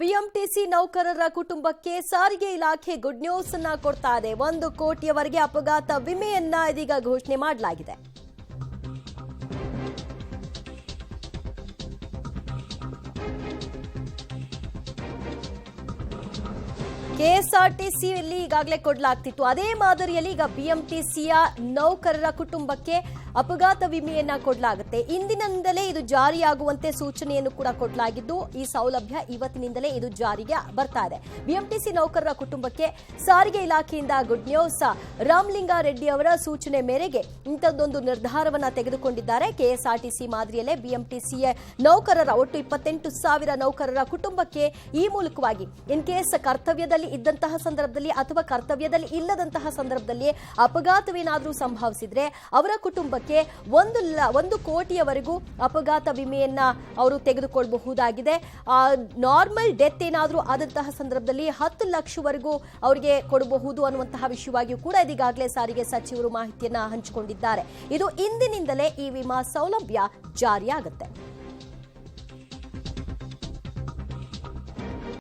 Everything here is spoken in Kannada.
ಬಿಎಂಟಿಸಿ ನೌಕರರ ಕುಟುಂಬಕ್ಕೆ ಸಾರಿಗೆ ಇಲಾಖೆ ಗುಡ್ ನ್ಯೂಸ್ ಅನ್ನ ಕೊಡ್ತಾ ಇದೆ. 1 ಕೋಟಿಯವರೆಗೆ ಅಪಘಾತ ವಿಮೆಯನ್ನ ಇದೀಗ ಘೋಷಣೆ ಮಾಡಲಾಗಿದೆ. ಕೆಎಸ್ಆರ್ಟಿಸಿಯಲ್ಲಿ ಈಗಾಗಲೇ ಕೊಡಲಾಗ್ತಿತ್ತು. ಅದೇ ಮಾದರಿಯಲ್ಲಿ ಈಗ ಬಿಎಂಟಿಸಿಯ ನೌಕರರ ಕುಟುಂಬಕ್ಕೆ ಅಪಘಾತ ವಿಮೆಯನ್ನ ಕೊಡಲಾಗುತ್ತೆ. ಇಂದಿನಿಂದಲೇ ಇದು ಜಾರಿಯಾಗುವಂತೆ ಸೂಚನೆಯನ್ನು ಕೂಡ ಕೊಡಲಾಗಿದ್ದು, ಈ ಸೌಲಭ್ಯ ಇವತ್ತಿನಿಂದಲೇ ಇದು ಜಾರಿಗೆ ಬರ್ತಾ ಇದೆ. ಬಿಎಂಟಿಸಿ ನೌಕರರ ಕುಟುಂಬಕ್ಕೆ ಸಾರಿಗೆ ಇಲಾಖೆಯಿಂದ ಗುಡ್ ನ್ಯೂಸ್. ರಾಮಲಿಂಗಾರೆಡ್ಡಿ ಅವರ ಸೂಚನೆ ಮೇರೆಗೆ ಇಂಥದ್ದೊಂದು ನಿರ್ಧಾರವನ್ನ ತೆಗೆದುಕೊಂಡಿದ್ದಾರೆ. ಕೆಎಸ್ಆರ್ಟಿಸಿ ಮಾದರಿಯಲ್ಲೇ ಬಿಎಂಟಿಸಿಯ ನೌಕರರ ಒಟ್ಟು 28,000 ನೌಕರರ ಕುಟುಂಬಕ್ಕೆ ಈ ಮೂಲಕವಾಗಿ ಇನ್ ಕೇಸ್ ಕರ್ತವ್ಯದಲ್ಲಿ ಇದ್ದಂತಹ ಸಂದರ್ಭದಲ್ಲಿ ಅಥವಾ ಕರ್ತವ್ಯದಲ್ಲಿ ಇಲ್ಲದಂತಹ ಸಂದರ್ಭದಲ್ಲಿ ಅಪಘಾತವೇನಾದರೂ ಸಂಭವಿಸಿದ್ರೆ ಅವರ ಕುಟುಂಬಕ್ಕೆ 1 ಕೋಟಿಯವರೆಗೂ ಅಪಘಾತ ವಿಮೆಯನ್ನ ಅವರು ತೆಗೆದುಕೊಳ್ಳಬಹುದಾಗಿದೆ. ನಾರ್ಮಲ್ ಡೆತ್ ಏನಾದರೂ ಆದಂತಹ ಸಂದರ್ಭದಲ್ಲಿ 10 ಲಕ್ಷವರೆಗೂ ಅವರಿಗೆ ಕೊಡಬಹುದು ಅನ್ನುವಂತಹ ವಿಷಯವಾಗಿಯೂ ಕೂಡ ಇದೀಗಾಗಲೇ ಸಾರಿಗೆ ಸಚಿವರು ಮಾಹಿತಿಯನ್ನ ಹಂಚಿಕೊಂಡಿದ್ದಾರೆ. ಇದು ಇಂದಿನಿಂದಲೇ ಈ ವಿಮಾ ಸೌಲಭ್ಯ ಜಾರಿಯಾಗುತ್ತೆ.